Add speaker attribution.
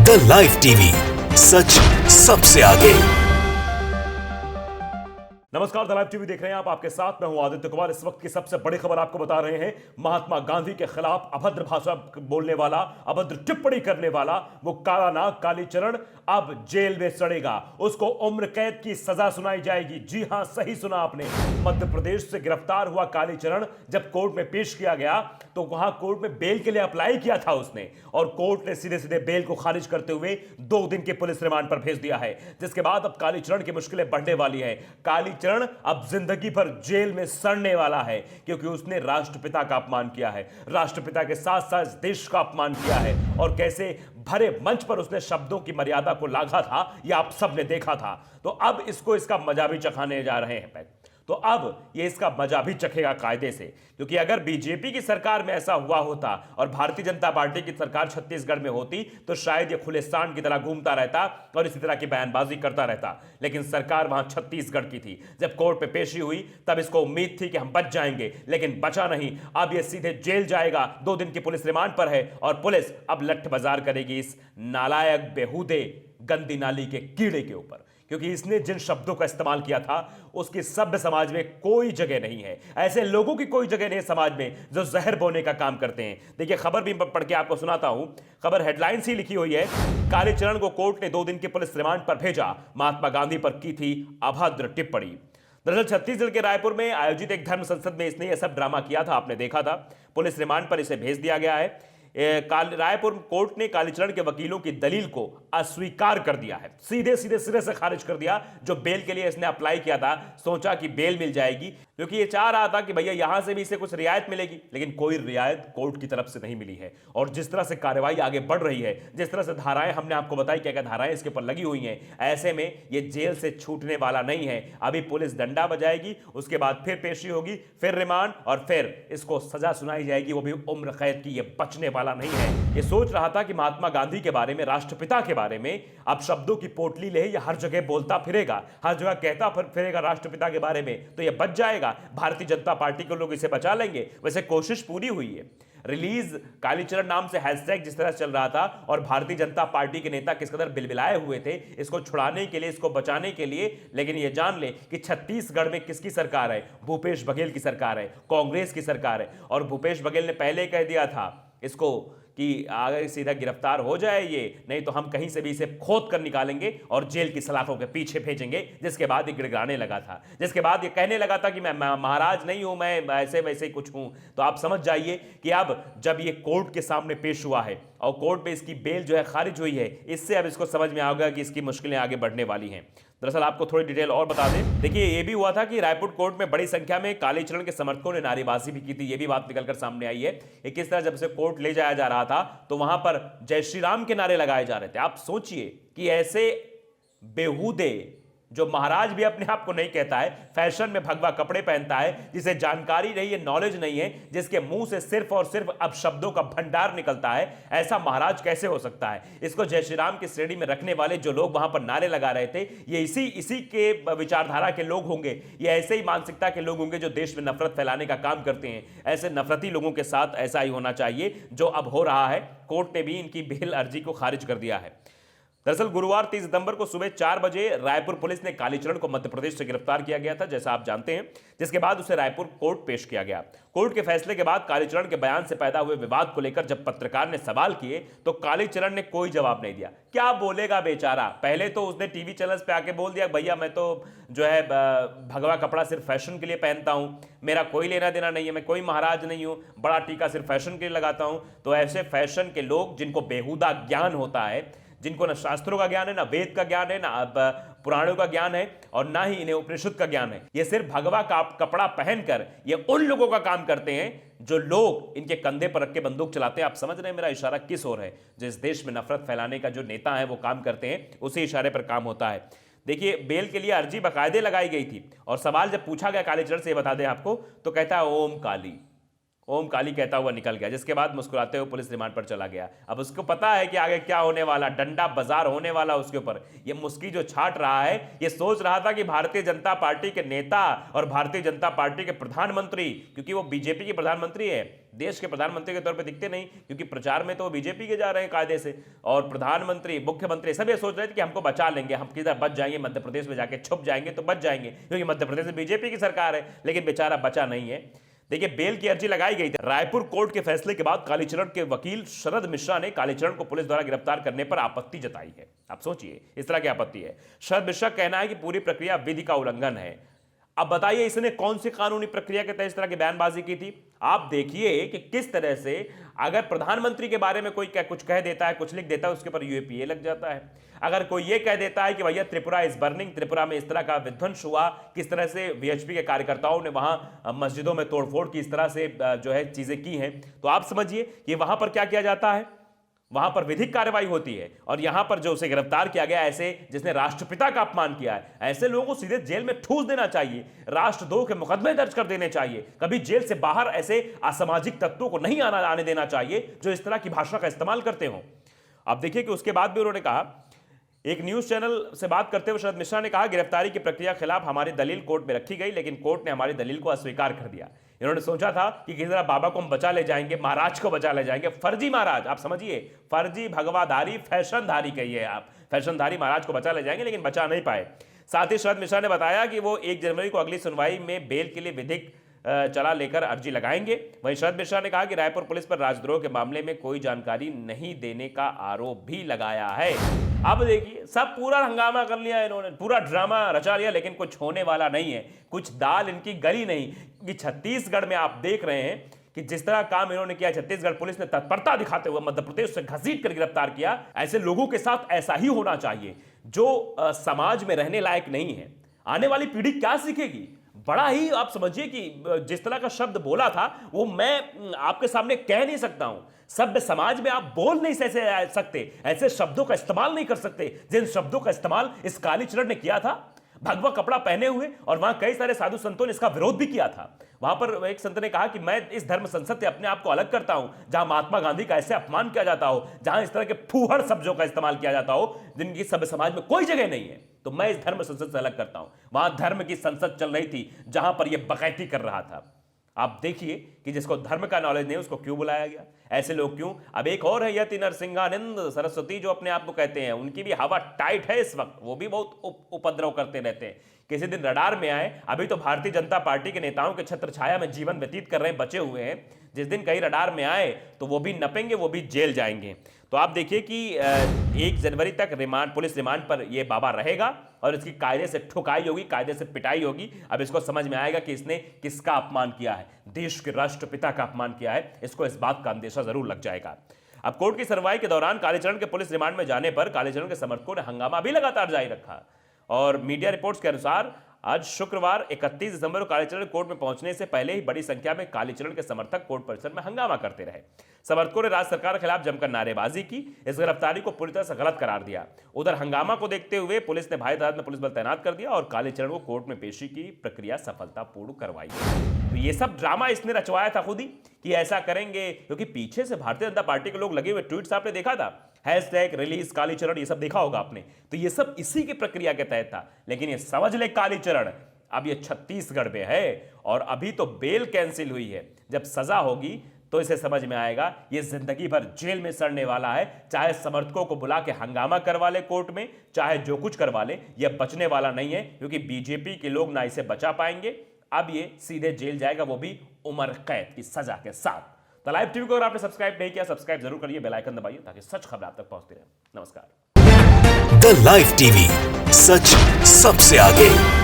Speaker 1: The live TV, सच सबसे आगे।
Speaker 2: नमस्कार, द लाइव टीवी देख रहे हैं आप। आपके साथ मैं हूं आदित्य कुमार। इस वक्त की सबसे बड़ी खबर आपको बता रहे हैं। महात्मा गांधी के खिलाफ अभद्र भाषा बोलने वाला, अभद्र टिप्पणी करने वाला वो काला नाग कालीचरण अब जेल में सड़ेगा। उसको उम्र कैद की सजा सुनाई जाएगी। जी हां, सही सुना आपने। मध्य प्रदेश से गिरफ्तार हुआ कालीचरण जब कोर्ट में पेश किया गया तो वहां कोर्ट में बेल के लिए अप्लाई किया था उसने, और कोर्ट ने सीधे सीधे बेल को खारिज करते हुए 2 दिन के पुलिस रिमांड पर भेज दिया है। जिसके बाद अब कालीचरण की मुश्किलें बढ़ने वाली है। कालीचरण अब जिंदगी भर जेल में सड़ने वाला है, क्योंकि उसने राष्ट्रपिता का अपमान किया है, राष्ट्रपिता के साथ साथ देश का अपमान किया है, और कैसे भरे मंच पर उसने शब्दों की मर्यादा को लांघा था, यह आप सबने देखा था। तो अब इसको इसका मजा भी चखाने जा रहे हैं। तो अब ये इसका मजा भी चखेगा कायदे से, क्योंकि अगर बीजेपी की सरकार में ऐसा हुआ होता और भारतीय जनता पार्टी की सरकार छत्तीसगढ़ में होती तो शायद ये खुले सांड की तरह घूमता रहता और इसी तरह की बयानबाजी करता रहता। लेकिन सरकार वहां छत्तीसगढ़ की थी। जब कोर्ट पे पेशी हुई तब इसको उम्मीद थी कि हम बच जाएंगे, लेकिन बचा नहीं। अब ये सीधे जेल जाएगा। 2 दिन की पुलिस रिमांड पर है और पुलिस अब लठ बाजार करेगी इस नालायक, बेहूदे, गंदी नाली के कीड़े के ऊपर, क्योंकि इसने जिन शब्दों का इस्तेमाल किया था उसकी सभ्य समाज में कोई जगह नहीं है। ऐसे लोगों की कोई जगह नहीं है समाज में जो जहर बोने का काम करते हैं। देखिए, खबर भी पढ़ के आपको सुनाता हूं। खबर हेडलाइन ही लिखी हुई है, कालीचरण को कोर्ट ने 2 दिन के पुलिस रिमांड पर भेजा, महात्मा गांधी पर की थी अभद्र टिप्पणी। दरअसल छत्तीसगढ़ के रायपुर में आयोजित एक धर्म संसद में इसने यह सब ड्रामा किया था, आपने देखा था। पुलिस रिमांड पर इसे भेज दिया गया है। रायपुर कोर्ट ने कालीचरण के वकीलों की दलील को अस्वीकार कर दिया है, सीधे सीधे सिरे से खारिज कर दिया। जो बेल के लिए इसने अप्लाई किया था, सोचा कि बेल मिल जाएगी, क्योंकि ये चाह रहा था कि भैया यहां से भी इसे कुछ रियायत मिलेगी, लेकिन कोई रियायत कोर्ट की तरफ से नहीं मिली है। और जिस तरह से कार्रवाई आगे बढ़ रही है, जिस तरह से धाराएं हमने आपको बताई, क्या क्या धाराएं इसके ऊपर लगी हुई हैं, ऐसे में ये जेल से छूटने वाला नहीं है। अभी पुलिस डंडा बजाएगी, उसके बाद फिर पेशी होगी, फिर रिमांड, और फिर इसको सजा सुनाई जाएगी, वो भी उम्र कैद की। ये बचने वाला नहीं है। ये सोच रहा था कि महात्मा गांधी के बारे में, राष्ट्रपिता के बारे में अब शब्दों की पोटली ले, ये हर जगह बोलता फिरेगा, हर जगह कहता फिरेगा राष्ट्रपिता के बारे में, तो ये बच जाएगा। भारतीय जनता पार्टी के लोग इसे बचा लेंगे। वैसे कोशिश पूरी हुई है। रिलीज कालीचरण नाम से हैशटैग जिस तरह चल रहा था, और भारतीय जनता पार्टी के नेता किस कदर बिलबिलाए हुए थे इसको छुड़ाने के लिए, इसको बचाने के लिए। लेकिन ये जान ले कि छत्तीसगढ़ में किसकी सरकार है? भूपेश बघेल की सरकार है, कांग्रेस की सरकार है। और भूपेश बघेल ने पहले कह दिया था इसको कि अगर सीधा गिरफ्तार हो जाए ये, नहीं तो हम कहीं से भी इसे खोद कर निकालेंगे और जेल की सलाखों के पीछे भेजेंगे। जिसके बाद ये गिड़गिड़ाने लगा था, जिसके बाद ये कहने लगा था कि मैं महाराज नहीं हूं, मैं ऐसे वैसे कुछ हूं। तो आप समझ जाइए कि अब जब ये कोर्ट के सामने पेश हुआ है और कोर्ट में इसकी बेल जो है खारिज हुई है, इससे अब इसको समझ में आ गया कि इसकी मुश्किलें आगे बढ़ने वाली हैं। दरअसल आपको थोड़ी डिटेल और बता दें। देखिए, ये भी हुआ था कि रायपुर कोर्ट में बड़ी संख्या में कालीचरण के समर्थकों ने नारेबाजी भी की थी। ये भी बात निकलकर सामने आई है कि किस तरह जब से कोर्ट ले जाया जा रहा था तो वहां पर जय श्री राम के नारे लगाए जा रहे थे। आप सोचिए कि ऐसे बेहूदे, जो महाराज भी अपने आप को नहीं कहता है, फैशन में भगवा कपड़े पहनता है, जिसे जानकारी नहीं है, नॉलेज नहीं है, जिसके मुंह से सिर्फ और सिर्फ अब शब्दों का भंडार निकलता है, ऐसा महाराज कैसे हो सकता है? इसको जय श्री राम की श्रेणी में रखने वाले जो लोग वहां पर नारे लगा रहे थे, ये इसी के विचारधारा के लोग होंगे, ये ऐसे ही मानसिकता के लोग होंगे जो देश में नफरत फैलाने का काम करते हैं। ऐसे नफरती लोगों के साथ ऐसा ही होना चाहिए जो अब हो रहा है। कोर्ट ने भी इनकी बेल अर्जी को खारिज कर दिया है। दरअसल गुरुवार 30 सितंबर को सुबह 4 बजे रायपुर पुलिस ने कालीचरण को मध्य प्रदेश से गिरफ्तार किया गया था, जैसा आप जानते हैं, जिसके बाद उसे रायपुर कोर्ट पेश किया गया। कोर्ट के फैसले के बाद कालीचरण के बयान से पैदा हुए विवाद को लेकर जब पत्रकार ने सवाल किए तो कालीचरण ने कोई जवाब नहीं दिया। क्या बोलेगा बेचारा? पहले तो उसने टीवी चैनल्स पे आके बोल दिया, भैया मैं तो जो है भगवा कपड़ा सिर्फ फैशन के लिए पहनता हूं, मेरा कोई लेना देना नहीं है, मैं कोई महाराज नहीं हूं, बड़ा टीका सिर्फ फैशन के लिए लगाता हूं। तो ऐसे फैशन के लोग, जिनको बेहुदा ज्ञान होता है, जिनको ना शास्त्रों का ज्ञान है, ना वेद का ज्ञान है, ना पुराणों का ज्ञान है, और ना ही इन्हें उपनिषद का ज्ञान है, ये सिर्फ भगवा का कपड़ा पहनकर ये उन लोगों का काम करते हैं जो लोग इनके कंधे पर रख के बंदूक चलाते हैं। आप समझ रहे हैं मेरा इशारा किस ओर है? जिस देश में नफरत फैलाने का जो नेता है वो काम करते हैं, उसी इशारे पर काम होता है। देखिए, बेल के लिए अर्जी बाकायदे लगाई गई थी और सवाल जब पूछा गया कालीचरण से, बता दें आपको, तो कहता है ओम काली, ओम काली कहता हुआ निकल गया, जिसके बाद मुस्कुराते हुए पुलिस रिमांड पर चला गया। अब उसको पता है कि आगे क्या होने वाला, डंडा बाजार होने वाला उसके ऊपर। ये मुस्की जो छाट रहा है, ये सोच रहा था कि भारतीय जनता पार्टी के नेता और भारतीय जनता पार्टी के प्रधानमंत्री, क्योंकि वो बीजेपी के प्रधानमंत्री है, देश के प्रधानमंत्री के तौर पे दिखते नहीं, क्योंकि प्रचार में तो वो बीजेपी के जा रहे हैं कायदे से, और प्रधानमंत्री मुख्यमंत्री सब ये सोच रहे थे कि हमको बचा लेंगे, हम किधर बच जाएंगे, मध्य प्रदेश में जाके छुप जाएंगे तो बच जाएंगे, क्योंकि मध्य प्रदेश में बीजेपी की सरकार है। लेकिन बेचारा बचा नहीं है। देखिए, बेल की अर्जी लगाई गई थी। रायपुर कोर्ट के फैसले के बाद कालीचरण के वकील शरद मिश्रा ने कालीचरण को पुलिस द्वारा गिरफ्तार करने पर आपत्ति जताई है। आप सोचिए, इस तरह की आपत्ति है। शरद मिश्रा का कहना है कि पूरी प्रक्रिया विधि का उल्लंघन है। अब बताइए, इसने कौन सी कानूनी प्रक्रिया के तहत इस तरह की बयानबाजी की थी? आप देखिए कि किस तरह से अगर प्रधानमंत्री के बारे में कोई कुछ कह देता है, कुछ लिख देता है, उसके ऊपर यूएपीए लग जाता है। अगर कोई ये कह देता है कि भैया त्रिपुरा इज बर्निंग, त्रिपुरा में इस तरह का विध्वंस हुआ, किस तरह से वीएचपी के कार्यकर्ताओं ने वहां मस्जिदों में तोड़फोड़ की, इस तरह से जो है चीजें की हैं, तो आप समझिए कि वहां पर क्या किया जाता है, वहां पर विधिक कार्रवाई होती है। और यहां पर जो उसे गिरफ्तार किया गया, ऐसे जिसने राष्ट्रपिता का अपमान किया है, ऐसे लोगों को सीधे जेल में ठूस देना चाहिए, राष्ट्रद्रोह के मुकदमे दर्ज कर देने चाहिए। कभी जेल से बाहर ऐसे असामाजिक तत्वों को नहीं आने देना चाहिए जो इस तरह की भाषा का इस्तेमाल करते हो। अब देखिए कि उसके बाद भी उन्होंने कहा, एक न्यूज चैनल से बात करते हुए शरद मिश्रा ने कहा, गिरफ्तारी की प्रक्रिया के खिलाफ हमारी दलील कोर्ट में रखी गई, लेकिन कोर्ट ने हमारी दलील को अस्वीकार कर दिया। इन्होंने सोचा था कि किसी तरह बाबा को हम बचा ले जाएंगे, महाराज को बचा ले जाएंगे। फर्जी महाराज, आप समझिए, फर्जी भगवाधारी फैशनधारी कहिए आप, फैशनधारी महाराज को बचा ले जाएंगे, लेकिन बचा नहीं पाए। साथ ही शरद मिश्रा ने बताया कि वो 1 जनवरी को अगली सुनवाई में बेल के लिए विधिक चला लेकर अर्जी लगाएंगे। वहीं शरद मिश्रा ने कहा कि रायपुर पुलिस पर राजद्रोह के मामले में कोई जानकारी नहीं देने का आरोप भी लगाया है। अब देखिए, सब पूरा हंगामा कर लिया इन्होंने, पूरा ड्रामा रचा लिया, लेकिन कुछ होने वाला नहीं है, कुछ दाल इनकी गली नहीं। कि छत्तीसगढ़ में आप देख रहे हैं कि जिस तरह काम इन्होंने किया, छत्तीसगढ़ पुलिस ने तत्परता दिखाते हुए मध्य प्रदेश से घसीट कर गिरफ्तार किया। ऐसे लोगों के साथ ऐसा ही होना चाहिए जो समाज में रहने लायक नहीं है। आने वाली पीढ़ी क्या सीखेगी? बड़ा ही आप समझिए कि जिस तरह का शब्द बोला था वो मैं आपके सामने कह नहीं सकता हूं। सभ्य समाज में आप बोल नहीं सकते, ऐसे शब्दों का इस्तेमाल नहीं कर सकते जिन शब्दों का इस्तेमाल इस कालीचरण ने किया था, भगवा कपड़ा पहने हुए। और वहां कई सारे साधु संतों ने इसका विरोध भी किया था। वहां पर एक संत ने कहा कि मैं इस धर्म संसद से अपने आप को अलग करता हूं, जहां महात्मा गांधी का ऐसे अपमान किया जाता हो, जहां इस तरह के फूहड़ शब्दों का इस्तेमाल किया जाता हो जिनकी सभ्य समाज में कोई जगह नहीं है, तो मैं इस धर्म संसद से अलग करता हूं। वहां धर्म की संसद चल रही थी जहां पर यह बकैती कर रहा था। आप देखिए कि जिसको धर्म का नॉलेज नहीं उसको क्यों बुलाया गया, ऐसे लोग क्यों। अब एक और है यति नरसिंहानंद सरस्वती, जो अपने आप को कहते हैं, उनकी भी हवा टाइट है इस वक्त, वो भी बहुत उपद्रव करते रहते हैं। किसी दिन रडार में आए, अभी तो भारतीय जनता पार्टी के नेताओं के छत्र छाया में जीवन व्यतीत कर रहे हैं, बचे हुए हैं। जिस दिन कहीं रडार में आए तो वो भी नपेंगे, वो भी जेल जाएंगे। तो आप देखिए कि 1 जनवरी तक पुलिस रिमांड पर यह बाबा रहेगा और इसकी कायदे से ठुकाई होगी, कायदे से पिटाई होगी। अब इसको समझ में आएगा कि इसने किसका अपमान किया है, देश के राष्ट्रपिता का अपमान किया है। इसको इस बात का अंदेशा जरूर लग जाएगा। अब कोर्ट की सुनवाई के दौरान कालीचरण के पुलिस रिमांड में जाने पर कालीचरण के समर्थकों ने हंगामा भी लगातार जारी रखा। और मीडिया रिपोर्ट्स के अनुसार आज शुक्रवार 31 दिसंबर को कालीचरण कोर्ट में पहुंचने से पहले ही बड़ी संख्या में कालीचरण के समर्थक कोर्ट परिसर में हंगामा करते रहे। समर्थकों ने राज्य सरकार के खिलाफ जमकर नारेबाजी की, इस गिरफ्तारी को पूरी तरह से गलत करार दिया। उधर हंगामा को देखते हुए पुलिस ने भारी तादाद में पुलिस बल तैनात कर दिया और कालीचरण को कोर्ट में पेशी की प्रक्रिया सफलतापूर्ण करवाई। तो ये सब ड्रामा इसने रचवाया था खुद ही कि ऐसा करेंगे, क्योंकि पीछे से भारतीय जनता पार्टी के लोग लगे हुए ट्वीट्स आपने देखा था, हैशटैग रिलीज कालीचरण, ये सब देखा होगा आपने। तो ये सब इसी की प्रक्रिया के तहत था। लेकिन ये समझ ले कालीचरण, अब ये छत्तीसगढ़ में है और अभी तो बेल कैंसिल हुई है। जब सजा होगी तो इसे समझ में आएगा ये जिंदगी भर जेल में सड़ने वाला है। चाहे समर्थकों को बुला के हंगामा करवा ले कोर्ट में, चाहे जो कुछ करवा ले, यह बचने वाला नहीं है, क्योंकि बीजेपी के लोग ना इसे बचा पाएंगे। अब ये सीधे जेल जाएगा, वो भी उम्र कैद की सजा के साथ। तो लाइव टीवी को अगर आपने सब्सक्राइब नहीं किया, सब्सक्राइब जरूर करिए, बेल आइकन दबाइए ताकि सच खबर आप तक पहुंचती रहे। नमस्कार।
Speaker 1: द लाइव टीवी, सच सबसे आगे।